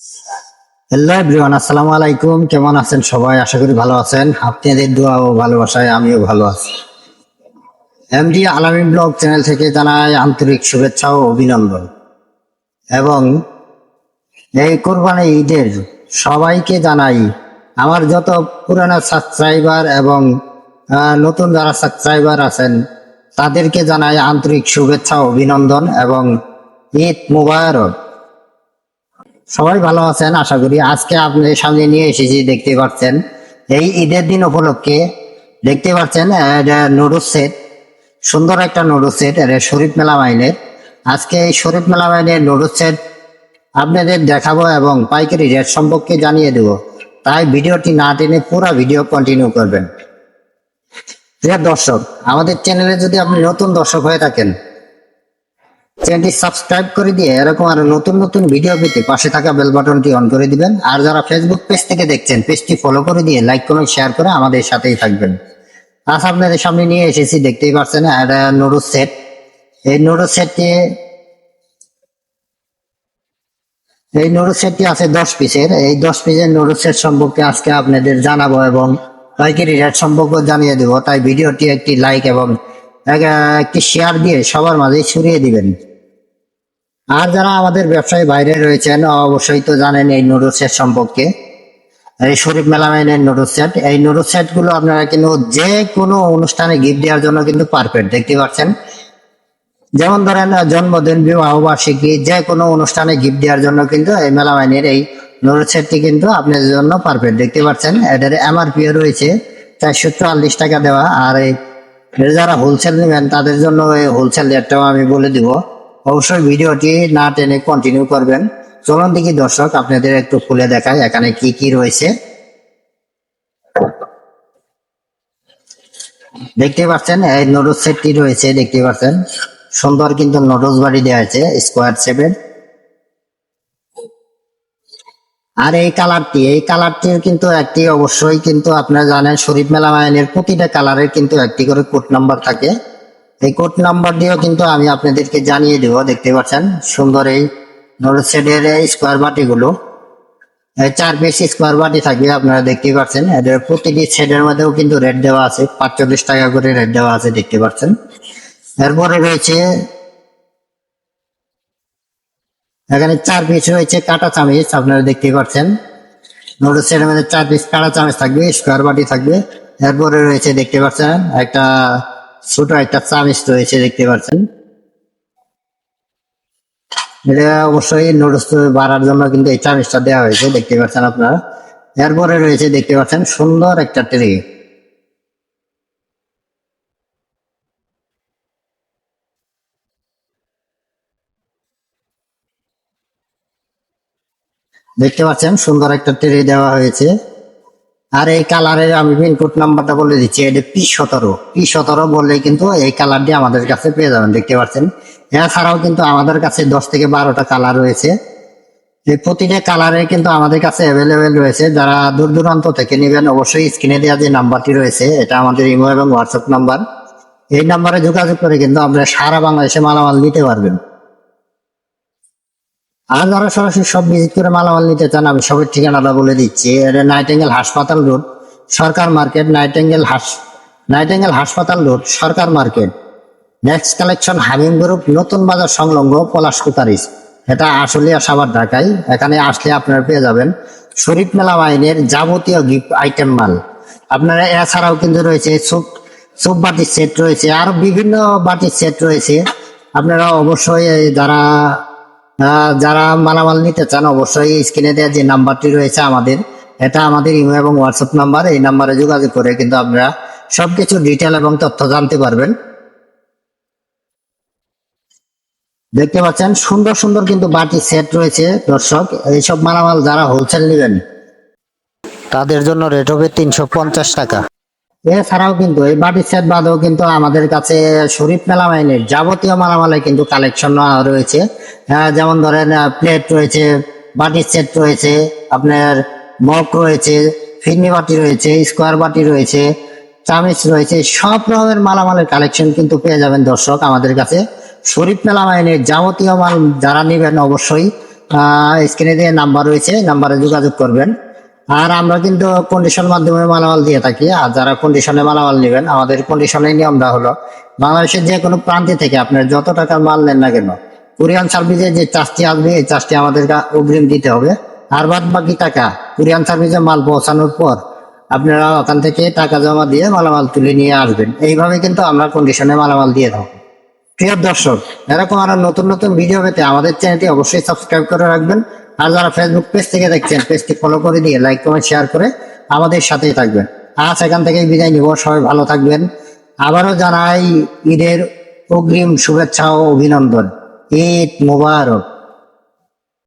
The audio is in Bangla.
হ্যালো এভরিওয়ান, আসসালামু আলাইকুম। কেমন আছেন সবাই? আশা করি ভালো আছেন। আপনাদের দোয়া ও ভালোবাসায় আমিও ভালো আছি। এমডি আলামিন ব্লগ চ্যানেল থেকে জানাই আন্তরিক শুভেচ্ছা ও অভিনন্দন। এবং এই কোরবানি ঈদের সবাইকে জানাই, আমার যত পুরানো সাবস্ক্রাইবার এবং নতুন যারা সাবস্ক্রাইবার আছেন তাদেরকে জানাই আন্তরিক শুভেচ্ছা ও অভিনন্দন এবং ঈদ মুবারক। সবাই ভালো আছেন আশা করি। আজকে আপনাদের সামনে নিয়ে এসেছি, দেখতে পাচ্ছেন এই ঈদের দিন উপলক্ষে দেখতে পাচ্ছেন নুডলস সেট, সুন্দর একটা নুডলস সেট, শরীফ মেলা মাইনের। আজকে এই শরীফ মেলা মাইনের নুডলস সেট আপনাদের দেখাবো এবং পাইকারি রেট সম্পর্কে জানিয়ে দেব। তাই ভিডিওটি না টেনে পুরো ভিডিও কন্টিনিউ করবেন। প্রিয় দর্শক, আমাদের চ্যানেলে যদি আপনি নতুন দর্শক হয়ে থাকেন, চ্যানেলটি সাবস্ক্রাইব করে দিয়ে এরকম আরো নতুন নতুন ভিডিও পেতে পাশে থাকা বেল বাটনটি অন করে দিবেন। আর যারা ফেসবুক পেজ থেকে দেখছেন, পেজটি ফলো করে দিয়ে লাইক কমেন্ট শেয়ার করে আমাদের সাথেই থাকবেন। আজ আপনাদের সামনে নিয়ে এসেছি, দেখতেই পাচ্ছেন নুডলস সেট। এই নুডলস সেটটি আছে 10 পিসের। এই 10 পিসের নুডলস সেট সম্পর্কে আজকে আপনাদের জানাবো এবং পাইকারি রেট সম্পর্কে জানিয়ে দেবো। তাই ভিডিওটি একটি লাইক এবং একটি শেয়ার দিয়ে সবার মাঝে ছড়িয়ে দিবেন। আর যারা আমাদের ব্যবসায়ী বাইরে রয়েছেন অবশ্যই তো জানেন এই নুডলস সেট সম্পর্কে। এই শরীফ মেলামাইনের নুডলস সেট, এই নুডলস সেট গুলো আপনারা কিন্তু যে কোনো অনুষ্ঠানে গিফট দেওয়ার জন্য কিন্তু পারফেক্ট। দেখতে পাচ্ছেন, যেমন ধরেন জন্মদিন, বিবাহ বার্ষিকী, যে কোনো অনুষ্ঠানে গিফট দেওয়ার জন্য কিন্তু এই মেলামাইনের এই নুডলস সেটটি কিন্তু আপনাদের জন্য পারফেক্ট। দেখতে পাচ্ছেন এটার এমআরপি রয়েছে 444 টাকা দেওয়া। আর এই যারা হোলসেল নেবেন তাদের জন্য এই হোলসেল রেটটাও আমি বলে দিব। অবশ্যই ভিডিওটি না টেনে কন্টিনিউ করবেন। চলুন দেখি দর্শক, আপনাদের একটু খুলে দেখায় এখানে কি কি রয়েছে। দেখতে পাচ্ছেন এই নুডলস সেটটি রয়েছে, দেখতে পাচ্ছেন সুন্দর কিন্তু নুডলস বাড়ি দেওয়া আছে স্কোয়ার শেপের। আর এই কালারটির কিন্তু একটি অবশ্যই কিন্তু আপনারা জানেন শরীফ মেলা মাইনের প্রতিটা কালারের কিন্তু একটি করে কোড নাম্বার থাকে। এই কোড নাম্বার দিয়েও কিন্তু আমি আপনাদেরকে জানিয়ে দেব। দেখতে পাচ্ছেন সুন্দর এই নুডলস সেটের স্কোয়ার বাটিগুলো, 4 পিস স্কোয়ার বাটি থাকবে। আপনারা দেখতে পাচ্ছেন এদের প্রতিটি সেটের মধ্যেও কিন্তু রেট দেওয়া আছে, 45 টাকা করে রেট দেওয়া আছে, দেখতে পাচ্ছেন। এরপরে রয়েছে এখানে 4 পিস রয়েছে কাঁটা চামিচ, আপনারা দেখতে পাচ্ছেন নুডলস সেটের মধ্যে 4 পিস কাঁটা চামিচ থাকবে, স্কোয়ার বাটি থাকবে। এরপরে রয়েছে দেখতে পাচ্ছেন একটা ছোট একটা চামিচ রয়েছে, দেখতে পাচ্ছেন। এটা অবশ্যই নুডলস বাড়ার জন্য কিন্তু এই চামিচটা দেওয়া হয়েছে, দেখতে পাচ্ছেন আপনারা। এরপরে রয়েছে দেখতে পাচ্ছেন সুন্দর একটা ট্রে। দেখতে পাচ্ছেন সুন্দর একটা ট্রে দেওয়া হয়েছে। আর এই কালারের আমি পিনকোড নাম্বারটা বলে দিচ্ছি, এটা P17 বললে কিন্তু এই কালারটি আমাদের কাছে পেয়ে যাবেন, দেখতে পাচ্ছেন। এছাড়াও কিন্তু আমাদের কাছে 10 থেকে 12টা কালার রয়েছে। এই প্রতিটা কালারে কিন্তু আমাদের কাছে অ্যাভেলেবেল রয়েছে। যারা দূর দূরান্ত থেকে নেবেন অবশ্যই স্ক্রিনে দেওয়া যে নাম্বারটি রয়েছে এটা আমাদের ইমো এবং হোয়াটসঅ্যাপ নাম্বার। এই নাম্বারে যোগাযোগ করে কিন্তু আপনারা সারা বাংলাদেশে মালামাল নিতে পারবেন। আর যারা সরাসরি সব ভিজিট করে মালামাল নিতে চান আমি সবের ঠিকানাটা বলে দিচ্ছি। এটা নাইটেঙ্গেল হাসপাতাল রোড, সরকার মার্কেট, নাইটেঙ্গেল হাসপাতাল রোড, সরকার মার্কেট, নেক্সট কালেকশন, হামিম গ্রুপ, নতুন বাজার সংলগ্ন পলাশ কুতারিস। এটা আশুলিয়া সাভার ঢাকায়। এখানে আসলে আপনারা পেয়ে যাবেন শরীফ মেলা মাইনের যাবতীয় গিফট আইটেম মাল। আপনারা এছাড়াও কিন্তু রয়েছে সুপ বাটির সেট রয়েছে, আরো বিভিন্ন বাটির সেট রয়েছে। আপনারা অবশ্যই যারা মালামাল নিতে চান অবশ্যই স্ক্রিনে দেওয়া যে নাম্বারটি রয়েছে আমাদের, এটা আমাদের ইমেল এবং হোয়াটসঅ্যাপ নাম্বার। এই নাম্বারে যোগাযোগ করে কিন্তু আপনারা সবকিছু ডিটেল এবং তথ্য জানতে পারবেন। দেখতে পাচ্ছেন সুন্দর সুন্দর কিন্তু বাটি সেট রয়েছে দর্শক। এইসব মালামাল যারা হোলসেল নেবেন তাদের জন্য রেট হবে 350 টাকা। এছাড়াও কিন্তু এই বাটি সেট বাদেও কিন্তু আমাদের কাছে শরীফ মেলা মাইনের যাবতীয় মালামালের কিন্তু কালেকশন রয়েছে। যেমন ধরেন প্লেট রয়েছে, বাটি সেট রয়েছে, আপনার মগ রয়েছে, ফিরনি বাটি রয়েছে, স্কোয়ার বাটি রয়েছে, চামিচ রয়েছে। সব রকমের মালামালের কালেকশন কিন্তু পেয়ে যাবেন দর্শক আমাদের কাছে। শরীফ মেলা মাইনের যাবতীয় মাল যারা নেবেন অবশ্যই স্ক্রিনে দিয়ে নাম্বার রয়েছে, নাম্বারে যোগাযোগ করবেন। আর আমরা কিন্তু কন্ডিশন মাধ্যমে মালামাল দিয়ে থাকি। আর যারা কন্ডিশনে মালামাল নেবেন, আমাদের কন্ডিশনের নিয়মটা হলো বাংলাদেশের যে কোনো প্রান্তে থেকে আপনার যত টাকার মাল নেন না কেন, কোরিয়ান সার্ভিসে যে চার্জটি আসবে এই চার্জটি আমাদের অগ্রিম দিতে হবে। আর বাদ বাকি টাকা কোরিয়ান সার্ভিসে মাল পৌঁছানোর পর আপনারা ওখান থেকে টাকা জমা দিয়ে মালামাল তুলে নিয়ে আসবেন। এইভাবে কিন্তু আমরা কন্ডিশনে মালামাল দিয়ে থাকি। প্রিয় দর্শক, এরকম আরো নতুন নতুন ভিডিও পেতে আমাদের চ্যানেলটি অবশ্যই সাবস্ক্রাইব করে রাখবেন। আর যারা ফেসবুক পেজ থেকে দেখছেন, পেজটি ফলো করে দিয়ে লাইক কমেন্ট শেয়ার করে আমাদের সাথেই থাকবেন। আজ এখান থেকে বিদায় নিব, সবাই ভালো থাকবেন। আবারও জানাই ঈদের অগ্রিম শুভেচ্ছা ও অভিনন্দন। ঈদ মোবারক।